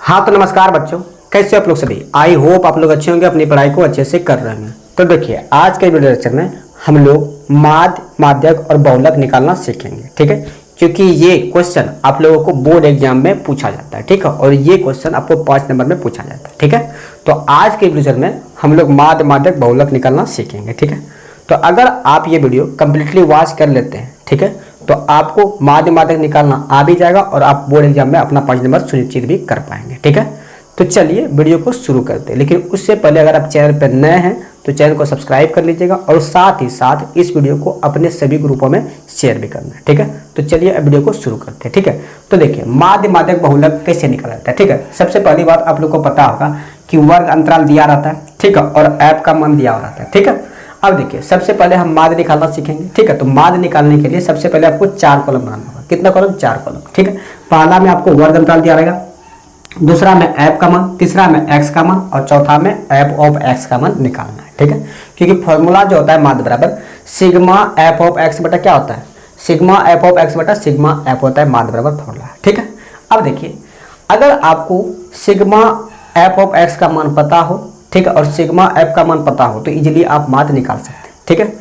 हाँ तो नमस्कार बच्चों, कैसे आप लोग सभी। आई होप आप लोग अच्छे होंगे, अपनी पढ़ाई को अच्छे से कर रहे हैं। तो देखिए आज के वीडियो लेक्चर में हम लोग माध्य, माध्यक और बहुलक निकालना सीखेंगे, ठीक है। क्योंकि ये क्वेश्चन आप लोगों को बोर्ड एग्जाम में पूछा जाता है, ठीक है। और ये क्वेश्चन आपको 5 नंबर में पूछा जाता है, ठीक है। तो आज के वीडियो में हम लोग माध्य, माध्यक, बहुलक निकालना सीखेंगे, ठीक है। तो अगर आप ये वीडियो कंप्लीटली वॉच कर लेते हैं, ठीक है, तो आपको माध्य, माध्यक निकालना आ भी जाएगा और आप बोर्ड एग्जाम में अपना 5 नंबर सुनिश्चित भी कर पाएंगे, ठीक है। तो चलिए वीडियो को शुरू करते हैं। लेकिन उससे पहले अगर आप चैनल पर नए हैं तो चैनल को सब्सक्राइब कर लीजिएगा और साथ ही साथ इस वीडियो को अपने सभी ग्रुपों में शेयर भी करना है, ठीक है। तो चलिए अब वीडियो को शुरू करते हैं, ठीक है। तो देखिए माध्य, माध्यक, बहुलक कैसे निकाला जाता है, ठीक है। सबसे पहली बात आप लोग को पता होगा कि वर्ग अंतराल दिया रहता है, ठीक है, और ऐप का मान दिया रहता है, ठीक है। अब देखिए सबसे पहले हम माध्य निकालना सीखेंगे, ठीक है। तो माध्य निकालने के लिए सबसे पहले आपको 4 कॉलम बनाना होगा। कितना कॉलम? 4 कॉलम, ठीक है। पहला में आपको वर्ग अंतराल दिया रहेगा, दूसरा में ऐप का मान, तीसरा में एक्स का मान और चौथा में एफ ऑफ एक्स का मान निकालना है, ठीक है। क्योंकि फॉर्मूला जो होता है माध्य बराबर सिग्मा एफ ऑफ एक्स बटा क्या होता है? सिग्मा एफ ऑफ एक्स बटा सिग्मा एफ होता है माध्य बराबर फॉर्मूला, ठीक है। अब देखिए अगर आपको सिग्मा एफ ऑफ एक्स का मान पता हो, ठीक है, और सिग्मा एफ का मान पता हो तो इजीली आप माध्य निकाल सकते हैं, ठीक है।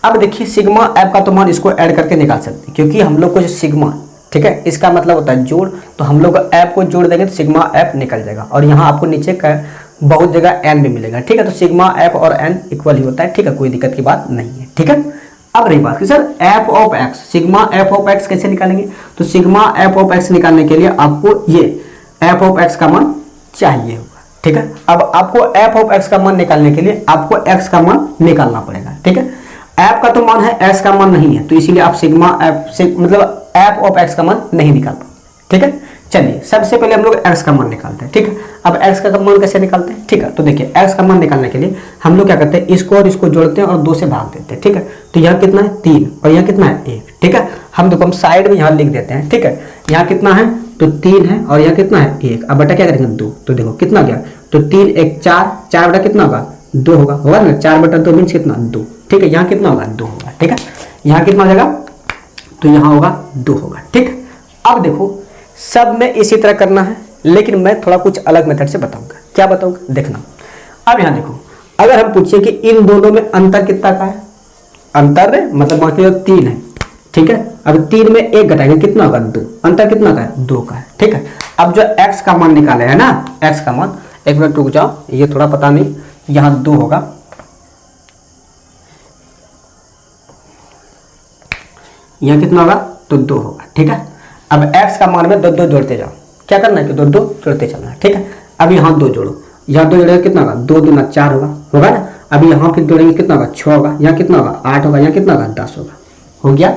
अब देखिए सिग्मा एफ का तो मान इसको ऐड करके निकाल सकते हैं, क्योंकि हम लोग को जो सिग्मा, ठीक है, इसका मतलब होता है जोड़, तो हम लोग एफ को जोड़ देंगे तो सिग्मा एफ निकल जाएगा। और यहाँ आपको नीचे का बहुत जगह एन भी मिलेगा, ठीक है। तो सिग्मा एफ और एन इक्वल ही होता है, ठीक है, कोई दिक्कत की बात नहीं है, ठीक है। अब रही बात कि sir F of x, sigma F of x कैसे निकालेंगे? तो सिग्मा एफ ऑफ एक्स निकालने के लिए आपको ये एफ ऑफ एक्स का मान चाहिए होगा, ठीक है। अब आपको एफ ऑफ एक्स का मान निकालने के लिए आपको एक्स का मान निकालना पड़ेगा, ठीक है। एफ का तो मान है, एक्स का मान नहीं है, तो इसीलिए आप सिग्मा एफ से मतलब एफ ऑफ एक्स का मान नहीं निकाल पाओगे, ठीक है। चलिए सबसे पहले हम लोग एक्स का मान निकालते हैं, ठीक है। अब एक्स का मान कैसे निकालते हैं? ठीक है, तो देखिए एक्स का मान निकालने के लिए हम लोग क्या करते हैं, इसको और इसको जोड़ते हैं और 2 से भाग देते हैं, ठीक है। तो यहाँ कितना है? 3 और यहाँ कितना है? 1, ठीक है। हम देखो हम साइड में यहाँ लिख देते हैं, ठीक है। यहाँ कितना है? तो 3 है और यहाँ कितना है? 1। अब बटा क्या करेंगे? 2। तो देखो कितना गया, तो 3 1 4, 4 बटा कितना होगा? 2 होगा ना। 4 बटा 2 मीन्स कितना? 2, ठीक है। यहाँ कितना होगा? 2 होगा, ठीक है। यहाँ कितना हो जाएगा? तो यहाँ होगा 2 होगा, ठीक। अब देखो सब में इसी तरह करना है, लेकिन मैं थोड़ा कुछ अलग मेथड से बताऊंगा। क्या बताऊंगा? देखना। अब यहाँ देखो अगर हम पूछे कि इन दोनों में अंतर कितना का है, अंतर है मतलब मान लीजिए 3 है, ठीक है। अब 3 में 1 घटाएंगे कितना होगा? 2। अंतर कितना का है? 2 का है, ठीक है। अब जो x का मान निकाले है ना, x का मान, एक मिनट रुक जाओ, ये थोड़ा पता नहीं, यहाँ 2 होगा, यहाँ कितना होगा? तो 2 होगा, ठीक है। अब x का मान में 2 2 जोड़ते जाओ। क्या करना है कि 2 2 जोड़ते चलना है, ठीक है। अब यहाँ 2 जोड़ो, यहाँ 2 जोड़ेगा कितना होगा? 2 दूना 4 होगा ना। अब यहाँ फिर जोड़ेंगे कितना होगा? 6 होगा। यहाँ कितना होगा? 8 होगा। यहाँ कितना होगा? 10 होगा। हो गया,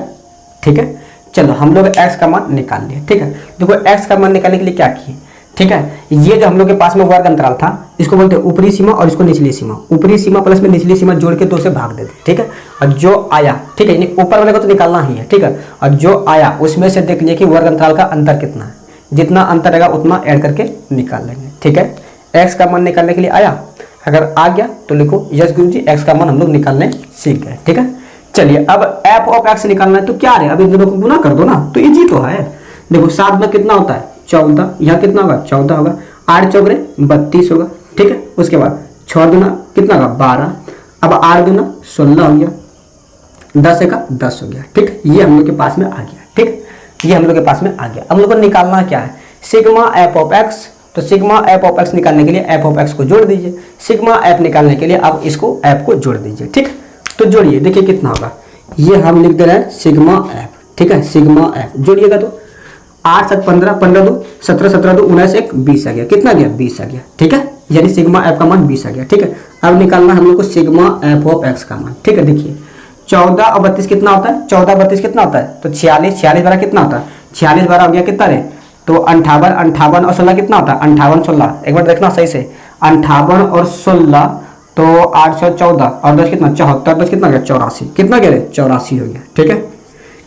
ठीक है। चलो हम लोग x का मान निकाल लिए, ठीक है। देखो x का मान निकालने के लिए क्या किए, ठीक है। ये जो हम लोग के पास में वर्ग अंतराल था, इसको बोलते हैं ऊपरी सीमा और इसको निचली सीमा। ऊपरी सीमा प्लस में निचली सीमा जोड़ के 2 से भाग देते, ठीक है। और जो आया, ठीक है, ऊपर वाले को तो निकालना ही है, ठीक है। और जो आया उसमें से देख लीजिए कि वर्ग अंतराल का अंतर कितना है, जितना अंतर रहेगा उतना ऐड करके निकाल लेंगे, ठीक है। एक्स का मान निकालने के लिए आया, अगर आ गया तो लिखो यस गुरु जी एक्स का मान हम लोग निकालने सीख गए, ठीक है। चलिए अब एफ ऑफ एक्स निकालना है तो क्या है, अब इन दोनों को गुना कर दो ना, तो इजी तो है। देखो 7 में कितना होता है? 14। यहाँ कितना होगा? 14 होगा। 8 चौगरे 32 होगा, ठीक है। उसके बाद 6 दूना कितना होगा? 12। अब 8 दूना 16 हो गया, 10 का 10 हो गया, ठीक। ये हम लोग के पास में आ गया, ठीक। ये हम लोग के पास में आ गया। अब हम लोग को निकालना क्या है? Sigma F of x. तो सिग्मा एफ ऑफ एक्स निकालने के लिए एफ ऑफ एक्स को जोड़ दीजिए, सिग्मा एफ निकालने के लिए आप इसको एफ को जोड़ दीजिए, ठीक। तो जोड़िए, देखिए कितना होगा। ये हम लिख दे रहे हैं सिग्मा एफ, ठीक है। सिग्मा एफ जोड़िएगा तो 8 7 15, 15 2 17, 17 2 19 1 20 आ गया। कितना गया? 20 आ गया, ठीक है। यानी सिग्मा एफ का मान 20 आ गया, ठीक है। अब निकालना हम लोग को सिग्मा एफ ऑफ एक्स का मान, ठीक है। देखिए 14 और 32 कितना होता है? 14 32 कितना होता है? तो 46, 46 12 कितना होता है? 46 12 हो गया कितना रे? तो 58, 58 और 16 कितना होता है? 58 16, एक बार देखना सही से, 58 और 16 तो 814 और 10 कितना? 74, 10 कितना गया? 84। कितना गया? 84 हो गया, ठीक है।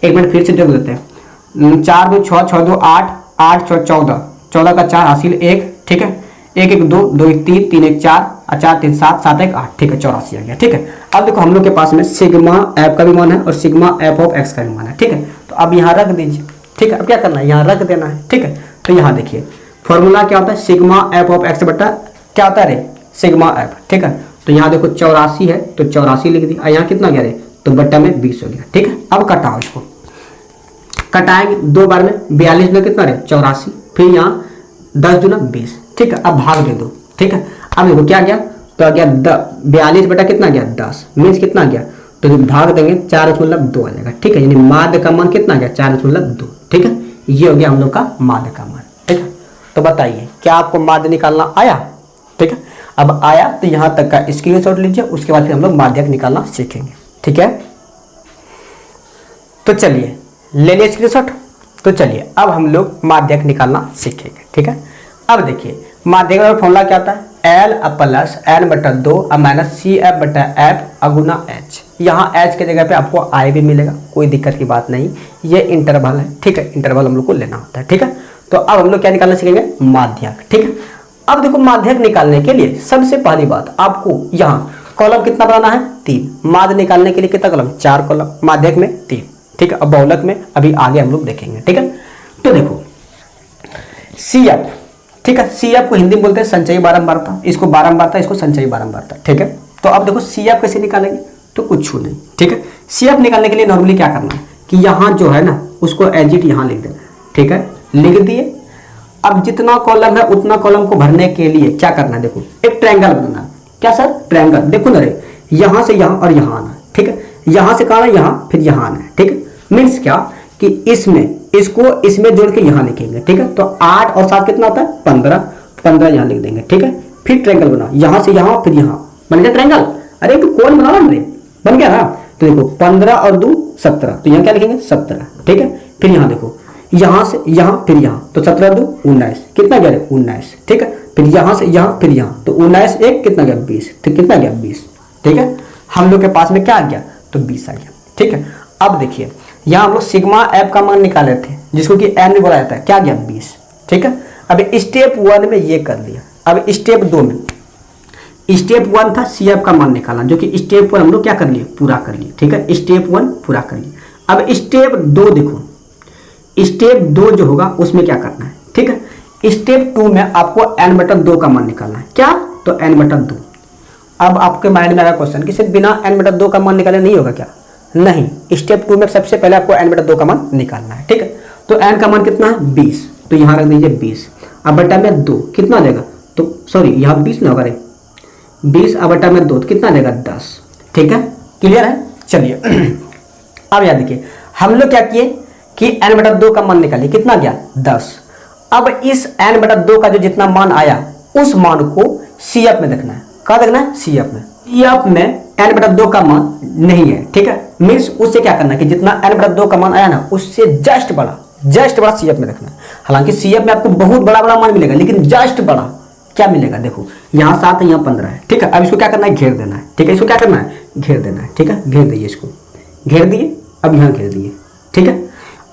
एक मिनट फिर से जोड़ लेते हैं। 4 2 6 6 2 8, 8 6 14, 14 का 4 हासिल 1, ठीक है। 1 1 2, 2 1 3, 3 1 4 और 4 3 7, 7 1 8, ठीक है। 84 आ गया, ठीक है। अब देखो हम लोग के पास में सिग्मा एफ का भी मान है और सिग्मा एफ ऑफ एक्स का भी मान है, ठीक है। तो अब यहाँ रख दीजिए, ठीक है। अब क्या करना है? यहाँ रख देना है, ठीक है। तो यहाँ देखिए फॉर्मूला क्या होता है, सिग्मा एफ ऑफ एक्स बटा क्या होता है रे, सिग्मा एफ। ठीक है, तो यहाँ देखो 84 है तो 84 लिख दिया, यहाँ कितना गया रे, तो बट्टा में 20 हो गया। ठीक है, अब कटाओ इसको, कटाएंगे 2 बार में, 42 में कितना रे 84, फिर यहाँ 10 दूना 20। ठीक है, अब भाग दे दो। ठीक है, अब देखो क्या गया, तो आ गया 42 बटा कितना गया 10, मीन्स कितना गया, तो जब भाग देंगे 4 मतलब 2 आ जाएगा। ठीक है, यानी माध्य का मान कितना गया 4 मतलब 2। ठीक है, ये हो गया हम लोग का माध्य का मान। ठीक है, तो बताइए क्या आपको माध्य निकालना आया। ठीक है, अब आया तो यहाँ तक का स्क्रीनशॉट लीजिए, उसके बाद फिर हम लोग माध्यक निकालना सीखेंगे। ठीक है, तो चलिए ले लिया स्क्रीनशॉट। तो चलिए अब हम लोग माध्यक निकालना सीखेंगे। ठीक है, अब देखिए माध्यक का फॉर्मूला क्या होता है, एल प्लस एन बटा 2 माइनस सी एफ बटा एफ अगुना एच। यहाँ एच के जगह पे आपको आई भी मिलेगा, कोई दिक्कत की बात नहीं, ये इंटरवल है। ठीक है, इंटरवल हम लोग को लेना होता है। ठीक है, तो अब हम लोग क्या निकालना सीखेंगे, माध्यक। ठीक है, अब देखो माध्यक निकालने के लिए सबसे पहली बात आपको यहाँ कॉलम कितना बनाना है, 3। माध्य निकालने के लिए कितना कॉलम, 4 कॉलम, माध्यक में 3। ठीक है, अब बहुलक में अभी आगे हम लोग देखेंगे। ठीक है, तो देखो सी एफ। ठीक है, सी एफ को हिंदी में बोलते हैं संचयी बारंबारता, इसको बारंबारता, इसको संचयी बारंबारता। ठीक है, तो अब देखो सी एफ कैसे निकालेंगे, तो कुछ नहीं। ठीक है, सी एफ निकालने के लिए नॉर्मली क्या करना है कि यहाँ जो है ना उसको एजिट यहाँ लिख देना। ठीक है, लिख दिए। अब जितना कॉलम है उतना कॉलम को भरने के लिए क्या करना है, देखो एक ट्रायंगल बनाना है। क्या सर, ट्रायंगल। देखो ना रे, यहाँ से यहाँ और यहाँ आना है। ठीक है, यहाँ से कहाँ है, यहाँ, फिर यहाँ आना है। ठीक है, मीन्स क्या कि इसमें इसको इसमें जोड़ के यहाँ लिखेंगे। ठीक है, तो 8 और 7 कितना होता है 15, 15 यहाँ लिख देंगे। ठीक है, फिर ट्रायंगल बनाओ, यहाँ से यहाँ फिर यहाँ, बन गया ट्रायंगल। अरे तो कौन बना रहा है, बन गया ना। तो देखो 15 और 2 17, तो यहाँ क्या लिखेंगे 17। ठीक है, फिर यहाँ देखो यहाँ से यहाँ फिर यहाँ, तो 17 2 19, कितना गया 19। ठीक है, फिर यहाँ से यहाँ फिर यहाँ, तो 19 1 कितना गया 20, तो कितना गया 20। ठीक है, हम लोग के पास में क्या आ गया, तो 20 आ गया। ठीक है, अब देखिए यहाँ हम लोग सिग्मा एफ का मान निकाले थे, जिसको कि एन भी बोला जाता है, क्या गया 20। ठीक है, अब स्टेप 1 में ये कर लिया। अब स्टेप 2 में, स्टेप 1 था सी एफ का मान निकालना, जो कि स्टेप 1 हम लोग क्या कर लिए, पूरा कर लिए। ठीक है, स्टेप 1 पूरा कर लिए। अब स्टेप 2 देखो, स्टेप 2 जो होगा उसमें क्या करना है। ठीक है, स्टेप 2 में आपको n बटा 2 का मान निकालना है। क्या, तो n बटा 2। अब आपके माइंड में आया क्वेश्चन कि सिर्फ बिना n बटा 2 का मान निकाले नहीं होगा क्या, नहीं। स्टेप 2 में सबसे पहले आपको n बटा 2 का मान निकालना है। ठीक है, तो n का मान कितना है 20, तो यहाँ रख दीजिए 20। अब बटा में 2 कितना देगा, तो सॉरी यहाँ 20 ना होगा रे, 20 अब बटा में 2 तो कितना देगा 10। ठीक है, क्लियर है। चलिए अब याद देखिए हम लोग क्या किए कि n बटा 2 का मान निकालिए, कितना गया 10। अब इस n बटा 2 का जो जितना मान आया उस मान को सी एफ में देखना है। कहाँ देखना है, सी एफ में। सी एफ में n बटा 2 का मान नहीं है। ठीक है, मीन्स उससे क्या करना है कि जितना n बटा 2 का मान आया ना उससे जस्ट बड़ा सी एफ में देखना है। हालांकि सी एफ में आपको बहुत बड़ा बड़ा मान मिलेगा, लेकिन जस्ट बड़ा क्या मिलेगा, देखो यहाँ 7 है यहाँ 15 है। ठीक है, अब इसको क्या करना है, घेर देना है। ठीक है, इसको क्या करना है, घेर देना है। ठीक है, घेर दिए, इसको घेर दिए, अब यहाँ घेर दिए। ठीक है,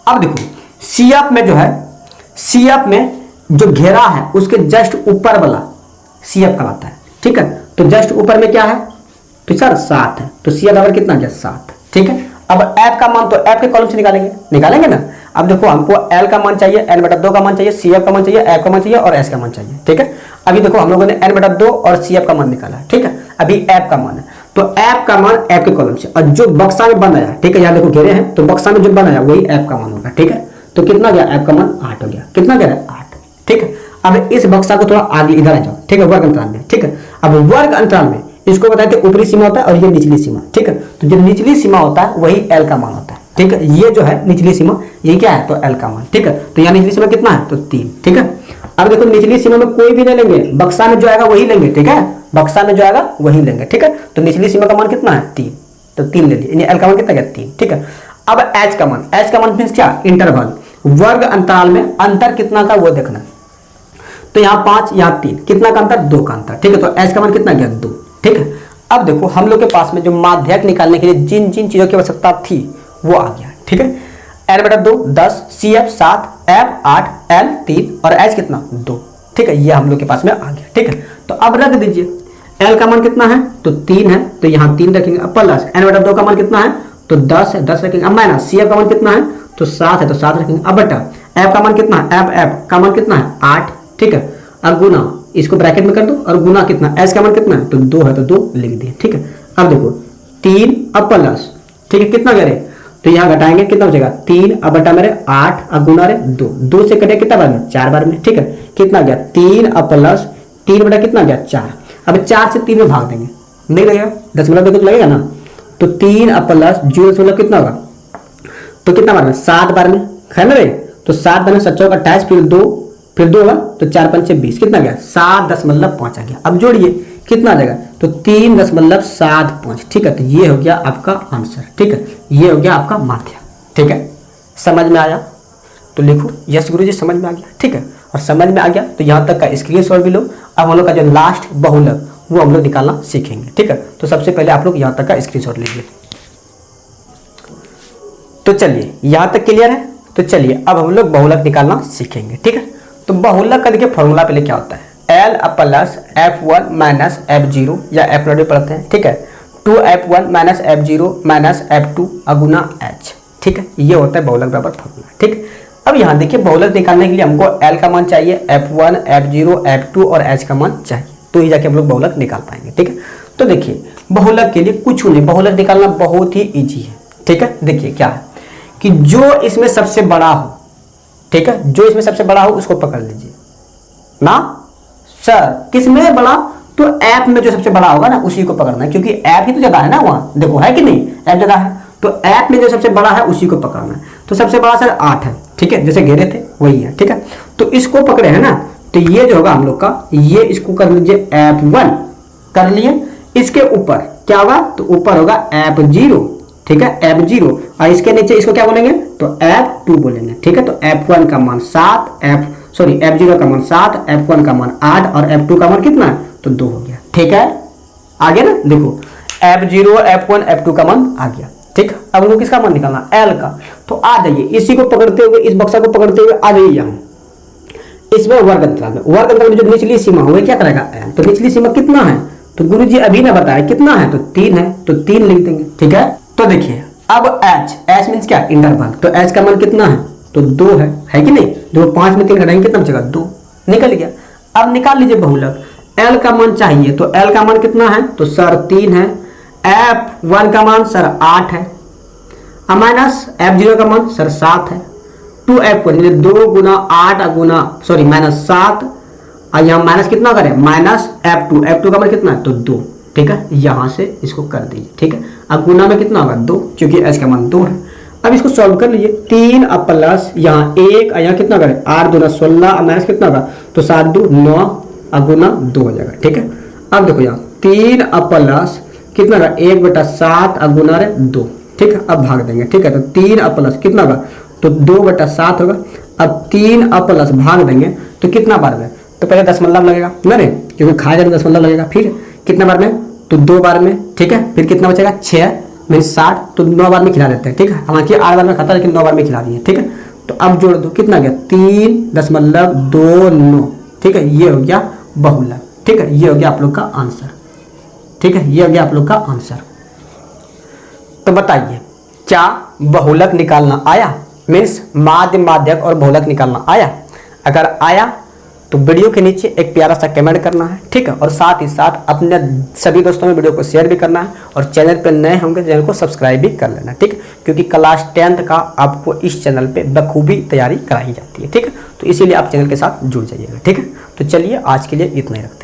अब देखो सी एफ में जो है, सी एफ में जो घेरा है उसके जस्ट ऊपर वाला सी एफ कहलाता है। ठीक है, तो जस्ट ऊपर में क्या है, तो सर 7 है, तो सी एफ बराबर कितना गया 7। ठीक है, अब एफ का मान तो एफ के कॉलम से निकालेंगे ना। अब देखो हमको एल का मान चाहिए, एन बटा 2 का मान चाहिए, सी एफ का मान चाहिए, एफ का मान चाहिए और एस का मान चाहिए। ठीक है, अभी देखो हम लोगों ने एन बटा 2 और सी एफ का मान निकाला है। ठीक है, अभी एफ का मान है, तो एफ का मान एफ के कॉलम से, और जो बक्सा में बनाया, ठीक है यहाँ देखो घेरे हैं, तो बक्सा में जो बनाया वही एफ का मान होगा। ठीक है, तो कितना गया एफ का मान 8 हो गया, कितना गया 8। ठीक है, अब इस बक्सा को थोड़ा आगे इधर आ जाओ। ठीक है, वर्ग अंतराल में। ठीक है, अब वर्ग अंतराल में इसको बताते हैं ऊपरी सीमा होता है और ये निचली सीमा। ठीक है, तो जो निचली सीमा होता है वही एल का मान होता है। ठीक है, ये जो है निचली सीमा, ये क्या है, तो एल का मान। ठीक है, तो यहाँ निचली सीमा कितना है, तो 3। ठीक है, अब देखो निचली सीमा में कोई भी नहीं लेंगे, बक्सा में जो आएगा वही लेंगे। ठीक है, बक्सा में जो आएगा वही लेंगे। ठीक है, तो निचली सीमा का मान कितना है 3, तो 3 ले लिए, एल का मान कितना गया 3। ठीक है, अब एच का मान, एच का मान मीन्स क्या, इंटरवल, वर्ग अंतराल में अंतर कितना था वो देखना। तो यहाँ 5 यहाँ 3, कितना का अंतर, 2 का अंतर। ठीक है, तो एच का मान कितना गया 2। ठीक है, अब देखो हम लोग के पास में जो माध्यक निकालने के लिए जिन जिन चीजों की आवश्यकता थी वो आ गया। ठीक है, एन बटा 2 10, सी एफ 7, एफ 8, एल 3 और एच कितना 2। ठीक है, ये हम लोग के पास में आ गया। ठीक है, तो अब रख दीजिए, एल का मान कितना है, तो 3 है, तो यहाँ 3 रखेंगे। अब प्लस एन बटा 2 का मान कितना है, तो 10 है, 10 रखेंगे। अब माइनस सी एफ का मान कितना है, तो 7 है, तो 7 रखेंगे। अब बटा एफ का मान कितना है, एफ का मान कितना है 8, ठीक है, अब गुना इसको ब्रैकेट में कर दो और गुना कितना, एच का मान कितना है तो 2 है तो 2 लिख दिए। ठीक है, अब देखो 3 अब प्लस, ठीक है कितना करे तो यहाँ घटाएंगे कितना बचेगा 3 अब बटा मेरे 8 अब गुना रे 2, 2 से कटे कितना बार में 4 बार में। ठीक है, कितना गया 3 अब प्लस 3 बटा कितना गया 4, अब 4 से 3 में भाग देंगे नहीं लगेगा, दशमलव देखो तो लगेगा ना, तो 3 अब प्लस 0 कितना होगा तो कितना बार में 7 बार में है ना रे, तो 7 बार में 7 चौक 28 फिर 2 होगा तो 4 5 20 कितना गया 7.5 आ गया। अब जोड़िए कितना आ जाएगा तो 3.75। ठीक है, तो ये हो गया आपका आंसर। ठीक है, ये हो गया आपका माध्य। ठीक है, समझ में आया तो लिखो यस गुरुजी समझ में आ गया। ठीक है, और समझ में आ गया तो यहाँ तक का स्क्रीनशॉट भी लो। अब हम लोग का जो लास्ट बहुलक वो हम लोग निकालना सीखेंगे। ठीक है, तो सबसे पहले आप लोग यहाँ तक का स्क्रीनशॉट लीजिए। तो चलिए यहाँ तक क्लियर है, तो चलिए अब हम लोग बहुलक निकालना सीखेंगे। ठीक है, तो बहुलक का देखिए फॉर्मूला पहले क्या होता है, L plus F1 minus F0 या F0 भी पढ़ते हैं। ठीक है, 2F1 minus F0 minus F2 अगुना H। ठीक है, ये होता है बहुलक बराबर फॉर्मूला। ठीक, अब यहाँ देखिए बहुलक निकालने के लिए हमको L का मान चाहिए, F1 F0 F2 और H का मान चाहिए, तो ही जाके हम लोग बहुलक निकाल पाएंगे। ठीक है, तो देखिए बहुलक के लिए कुछ नहीं, बहुलक निकालना बहुत ही ईजी है। ठीक है, देखिए क्या है कि जो इसमें सबसे बड़ा हो, ठीक है, जो इसमें सबसे बड़ा हो उसको पकड़ लीजिए ना सर, किसमें बड़ा तो ऐप में जो सबसे बड़ा होगा ना उसी को पकड़ना है, क्योंकि ऐप ही तो ज्यादा है ना, वहां देखो है कि नहीं, ऐप ज्यादा है तो ऐप में जो सबसे बड़ा है उसी को पकड़ना है। तो सबसे बड़ा सर 8 है। ठीक है, जैसे घेरे थे वही है। ठीक है, तो इसको पकड़े है ना, तो ये जो होगा हम लोग का, ये इसको कर लीजिए F1 कर लिए, इसके ऊपर क्या होगा तो ऊपर होगा F0। ठीक है, F0 और इसके नीचे इसको क्या बोलेंगे तो F2 बोलेंगे। ठीक है, तो F1 का मान 7, F0 का मान 7, F1 का मान 8 और F2 का मान कितना है तो 2 हो गया। ठीक है, आगे ना देखो F0 F1 F2 का मान आ गया। ठीक, अब हमको किसका मान निकालना L का, तो आ जाइए इसी को पकड़ते हुए, इस बक्सा को पकड़ते हुए आ जाइए यहाँ, इसमें वर्ग अंतराल में जो निचली सीमा हुई क्या करेगा L, तो निचली सीमा कितना है तो गुरुजी अभी ना बताया कितना है तो 3 है, तो 3 लिख देंगे। ठीक है, तो देखिए अब H मीन्स क्या इंटरवल, तो H का मान कितना है तो 2 है कि नहीं, जो 5 में 3 घटाएंगे कितना बचेगा 2 निकल गया। अब निकाल लीजिए बहुलक, L का मान चाहिए, तो L का मान कितना है तो सर 3 है, F1 का मान सर 8 है, माइनस F0 का मान सर 7 है, 2F1 2 गुना 8 गुना सॉरी माइनस 7 और यहाँ माइनस कितना करें माइनस F2 का मान कितना है तो 2। ठीक है, यहाँ से इसको कर दीजिए। ठीक है, अब गुना में कितना होगा 2, क्योंकि H का मान 2 है। अब इसको सॉल्व कर लीजिए, 3 अब प्लस यहाँ 1 यहाँ कितना करें 8 दूना 16 और माइनस कितना होगा तो 7 2 9 और गुना 2 हो जाएगा। ठीक है, अब देखो यहाँ 3 अब प्लस कितना होगा 1/7 और गुना 2। ठीक है, अब भाग देंगे। ठीक है, तो 3 अब प्लस कितना होगा तो 2/7 होगा। अब 3 अब प्लस भाग देंगे तो कितना बार में तो पहले दशमलव लगेगा ना रे, क्योंकि खा जाने दशमलव लगेगा, फिर कितना बार में तो 2 बार में। ठीक है, फिर कितना बचेगा 6 मीन्स 60, तो 9 बार में खिला देते हैं। ठीक है, हालांकि 8 बार में खाता लेकिन 9 बार में खिला दिए। ठीक है, तो अब जोड़ दो कितना गया 3.29। ठीक है, ये हो गया बहुलक। ठीक है, ये हो गया आप लोग का आंसर। ठीक है, ये हो गया आप लोग का आंसर। तो बताइए क्या बहुलक निकालना आया, मीन्स माध्य माध्यक और बहुलक निकालना आया? अगर आया तो वीडियो के नीचे एक प्यारा सा कमेंट करना है। ठीक है, और साथ ही साथ अपने सभी दोस्तों में वीडियो को शेयर भी करना है, और चैनल पर नए होंगे चैनल को सब्सक्राइब भी कर लेना। ठीक है, क्योंकि क्लास 10th का आपको इस चैनल पे बखूबी तैयारी कराई जाती है। ठीक है, तो इसीलिए आप चैनल के साथ जुड़ जाइएगा। ठीक है, तो चलिए आज के लिए इतना ही रखते हैं।